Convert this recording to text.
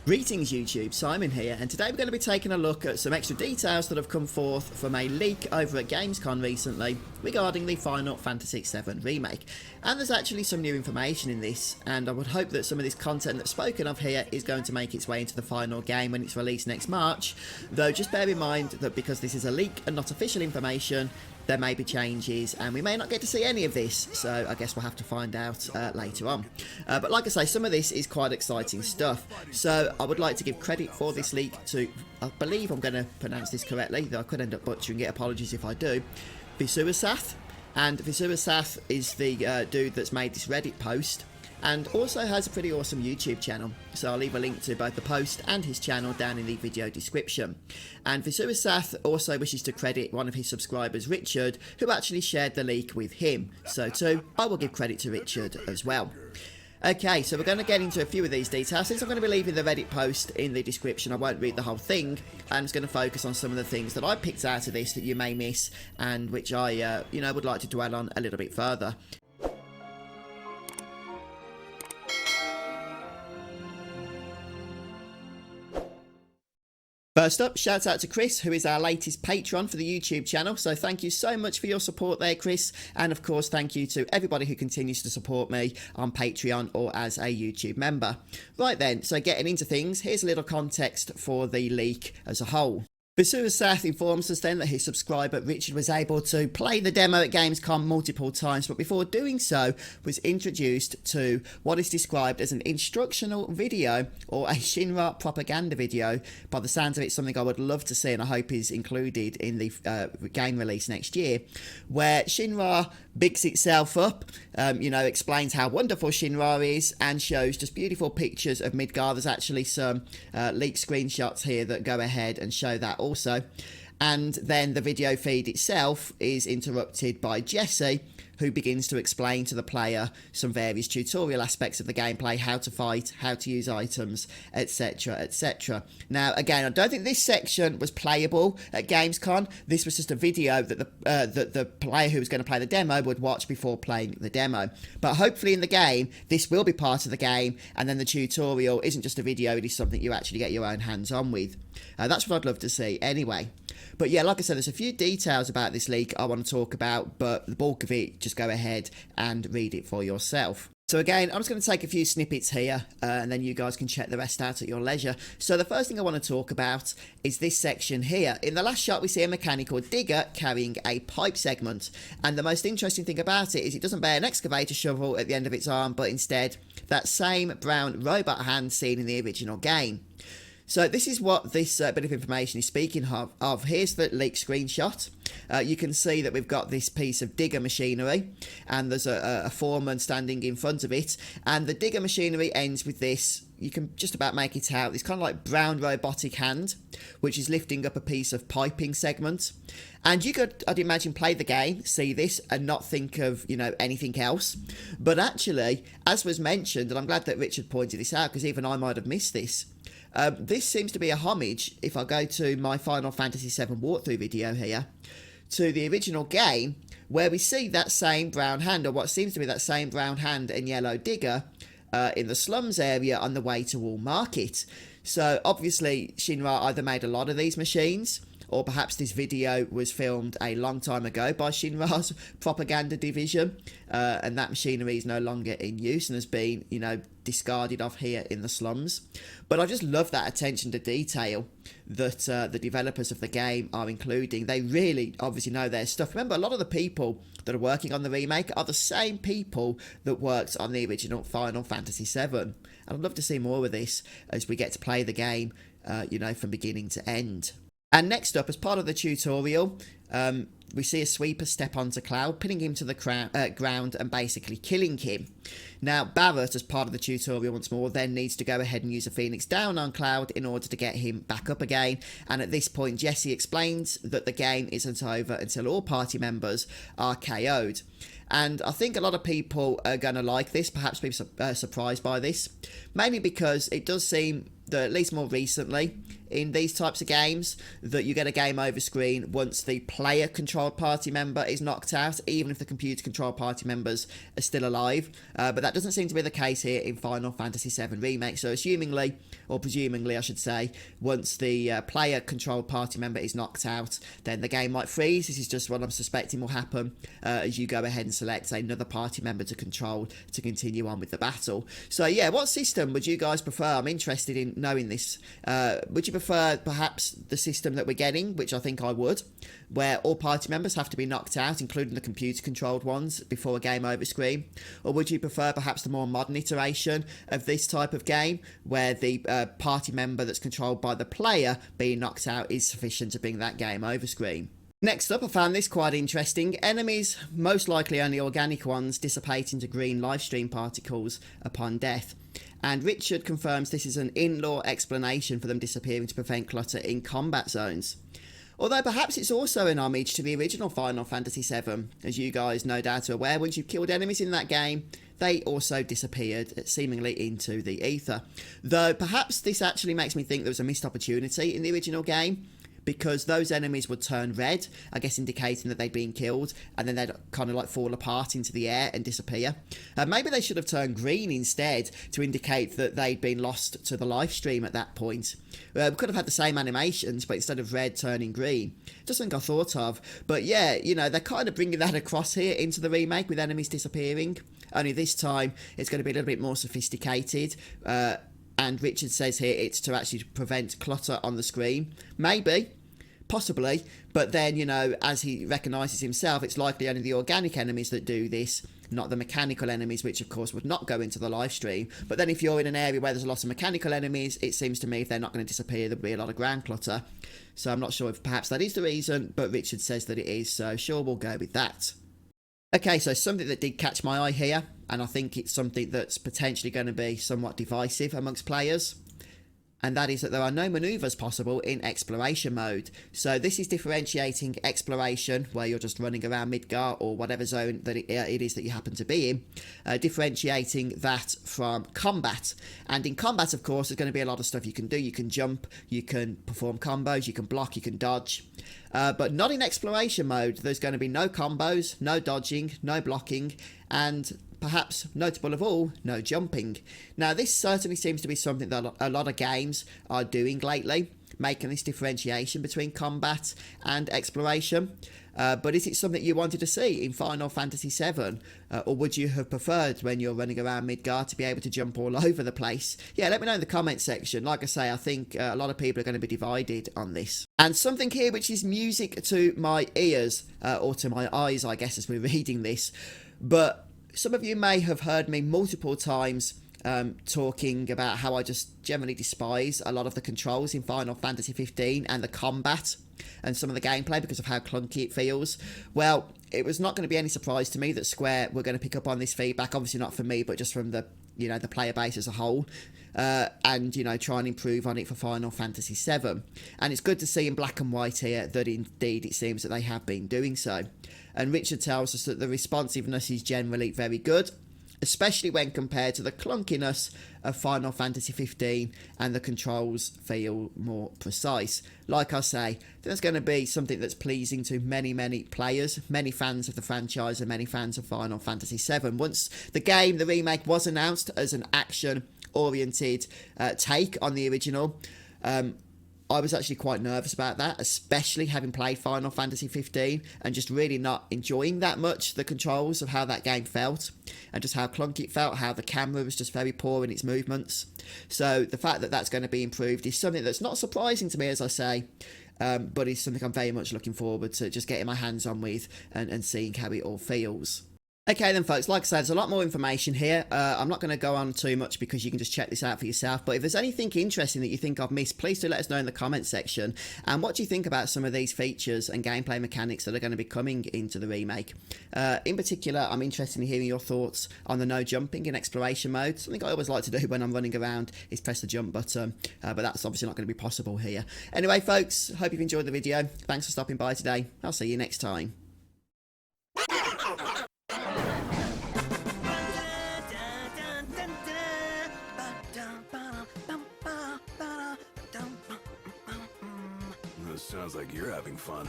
Greetings YouTube, Simon here, and today we're going to be taking a look at some extra details that have come forth from a leak over at Gamescom recently regarding the Final Fantasy VII Remake. And there's actually some new information in this, and I would hope that some of this content that's spoken of here is going to make its way into the final game when it's released next March, though just bear in mind that because this is a leak and not official information, there may be changes and we may not get to see any of this, so I guess we'll have to find out later on. But like I say, some of this is quite exciting stuff, so I would like to give credit for this leak to, I believe I'm going to pronounce this correctly, though I could end up butchering it, apologies if I do, Vyzzuvazzadth. And Vyzzuvazzadth is the dude that's made this Reddit post, and also has a pretty awesome YouTube channel, so I'll leave a link to both the post and his channel down in the video description. And Vyzzuvazzadth also wishes to credit one of his subscribers, Richard, who actually shared the leak with him, so too I will give credit to Richard as well. Okay, so we're going to get into a few of these details. Since I'm going to be leaving the Reddit post in the description, I won't read the whole thing. I'm just going to focus on some of the things that I picked out of this that you may miss, and which I, would like to dwell on a little bit further. First up, shout out to Chris, who is our latest patron for the YouTube channel, so thank you so much for your support there, Chris, and of course thank you to everybody who continues to support me on Patreon or as a YouTube member. Right then, so getting into things, here's a little context for the leak as a whole. Vyzzuvazzadth informs us then that his subscriber Richard was able to play the demo at Gamescom multiple times, but before doing so was introduced to what is described as an instructional video or a Shinra propaganda video. By the sounds of it, something I would love to see and I hope is included in the game release next year, where Shinra bigs itself up, explains how wonderful Shinra is and shows just beautiful pictures of Midgar. There's actually some leaked screenshots here that go ahead and show that also. And then the video feed itself is interrupted by Jesse, who begins to explain to the player some various tutorial aspects of the gameplay, how to fight, how to use items, etc, etc. Now again, I don't think this section was playable at Gamescom. This was just a video that the player who was going to play the demo would watch before playing the demo. But hopefully in the game, this will be part of the game, and then the tutorial isn't just a video, it is something you actually get your own hands on with. That's what I'd love to see anyway. But yeah, like I said, there's a few details about this leak I want to talk about, but the bulk of it, just go ahead and read it for yourself. So again, I'm just going to take a few snippets here, and then you guys can check the rest out at your leisure. So the first thing I want to talk about is this section here. In the last shot, we see a mechanical digger carrying a pipe segment. And the most interesting thing about it is it doesn't bear an excavator shovel at the end of its arm, but instead that same brown robot hand seen in the original game. So this is what this bit of information is speaking of. Here's the leaked screenshot. You can see that we've got this piece of digger machinery, and there's a foreman standing in front of it, and the digger machinery ends with this, you can just about make it out, this kind of like brown robotic hand, which is lifting up a piece of piping segment. And you could, I'd imagine, play the game, see this, and not think of, anything else. But actually, as was mentioned, and I'm glad that Richard pointed this out, because even I might have missed this, this seems to be a homage, if I go to my Final Fantasy VII walkthrough video here, to the original game, where we see that same brown hand, or what seems to be that same brown hand and yellow digger, in the slums area on the way to Wall Market. So obviously Shinra either made a lot of these machines, or perhaps this video was filmed a long time ago by Shinra's propaganda division, and that machinery is no longer in use and has been, discarded off here in the slums. But I just love that attention to detail that the developers of the game are including. They really obviously know their stuff. Remember, a lot of the people that are working on the remake are the same people that worked on the original Final Fantasy VII. And I'd love to see more of this as we get to play the game, from beginning to end. And next up, as part of the tutorial, we see a sweeper step onto Cloud, pinning him to the ground and basically killing him. Now, Barrett, as part of the tutorial once more, then needs to go ahead and use a Phoenix down on Cloud in order to get him back up again. And at this point, Jesse explains that the game isn't over until all party members are KO'd. And I think a lot of people are going to like this, perhaps be surprised by this, mainly because it does seem that, at least more recently, in these types of games that you get a game over screen once the player controlled party member is knocked out, even if the computer controlled party members are still alive. But that doesn't seem to be the case here in Final Fantasy VII Remake. So assumingly, or presumably I should say, once the player controlled party member is knocked out, then the game might freeze. This is just what I'm suspecting will happen as you go ahead and select another party member to control to continue on with the battle. So yeah, what system would you guys prefer? I'm interested in knowing this. Would you prefer perhaps the system that we're getting, which I think I would, where all party members have to be knocked out, including the computer controlled ones, before a game over screen? Or would you prefer perhaps the more modern iteration of this type of game, where the party member that's controlled by the player being knocked out is sufficient to bring that game over screen? Next up, I found this quite interesting. Enemies, most likely only organic ones, dissipate into green livestream particles upon death. And Richard confirms this is an in-law explanation for them disappearing to prevent clutter in combat zones. Although perhaps it's also an homage to the original Final Fantasy VII. As you guys no doubt are aware, once you've killed enemies in that game, they also disappeared seemingly into the ether. Though perhaps this actually makes me think there was a missed opportunity in the original game, because those enemies would turn red, I guess indicating that they'd been killed, and then they'd kind of like fall apart into the air and disappear. Maybe they should have turned green instead to indicate that they'd been lost to the live stream at that point. We could have had the same animations, but instead of red turning green. Just something I thought of. But yeah, you know, they're kind of bringing that across here into the remake with enemies disappearing. Only this time it's going to be a little bit more sophisticated. And Richard says here it's to actually prevent clutter on the screen. Maybe, possibly, but then, you know, as he recognises himself, it's likely only the organic enemies that do this, not the mechanical enemies, which of course would not go into the live stream. But then if you're in an area where there's a lot of mechanical enemies, it seems to me if they're not going to disappear, there'll be a lot of ground clutter. So I'm not sure if perhaps that is the reason, but Richard says that it is, so sure, we'll go with that. Okay, so something that did catch my eye here, and I think it's something that's potentially going to be somewhat divisive amongst players, and that is that there are no manoeuvres possible in exploration mode. So this is differentiating exploration, where you're just running around Midgar or whatever zone that it is that you happen to be in, differentiating that from combat. And in combat, of course, there's going to be a lot of stuff you can do. You can jump, you can perform combos, you can block, you can dodge. But not in exploration mode. There's going to be no combos, no dodging, no blocking, and perhaps notable of all, no jumping. Now this certainly seems to be something that a lot of games are doing lately, making this differentiation between combat and exploration. But is it something you wanted to see in Final Fantasy VII? Or would you have preferred, when you're running around Midgar, to be able to jump all over the place? Yeah, let me know in the comments section. Like I say, I think a lot of people are going to be divided on this. And something here which is music to my ears, or to my eyes, I guess, as we're reading this. But some of you may have heard me multiple times talking about how I just generally despise a lot of the controls in Final Fantasy XV and the combat and some of the gameplay because of how clunky it feels. Well, it was not going to be any surprise to me that Square were going to pick up on this feedback, obviously not from me, but just from the, you know, the player base as a whole, and, you know, try and improve on it for Final Fantasy VII. And it's good to see in black and white here that indeed it seems that they have been doing so. And Richard tells us that the responsiveness is generally very good, especially when compared to the clunkiness of Final Fantasy XV, and the controls feel more precise. Like I say, there's going to be something that's pleasing to many, many players, many fans of the franchise and many fans of Final Fantasy VII. Once the game, the remake, was announced as an action-oriented take on the original, I was actually quite nervous about that, especially having played Final Fantasy XV and just really not enjoying that much the controls of how that game felt and just how clunky it felt, how the camera was just very poor in its movements. So the fact that that's going to be improved is something that's not surprising to me, as I say, but it's something I'm very much looking forward to just getting my hands on with and seeing how it all feels. Okay then folks, like I said, there's a lot more information here. I'm not going to go on too much because you can just check this out for yourself, but if there's anything interesting that you think I've missed, please do let us know in the comments section. And what do you think about some of these features and gameplay mechanics that are going to be coming into the remake? In particular, I'm interested in hearing your thoughts on the no jumping in exploration mode. Something I always like to do when I'm running around is press the jump button, but that's obviously not going to be possible here. Anyway folks, hope you've enjoyed the video. Thanks for stopping by today. I'll see you next time. Sounds like you're having fun.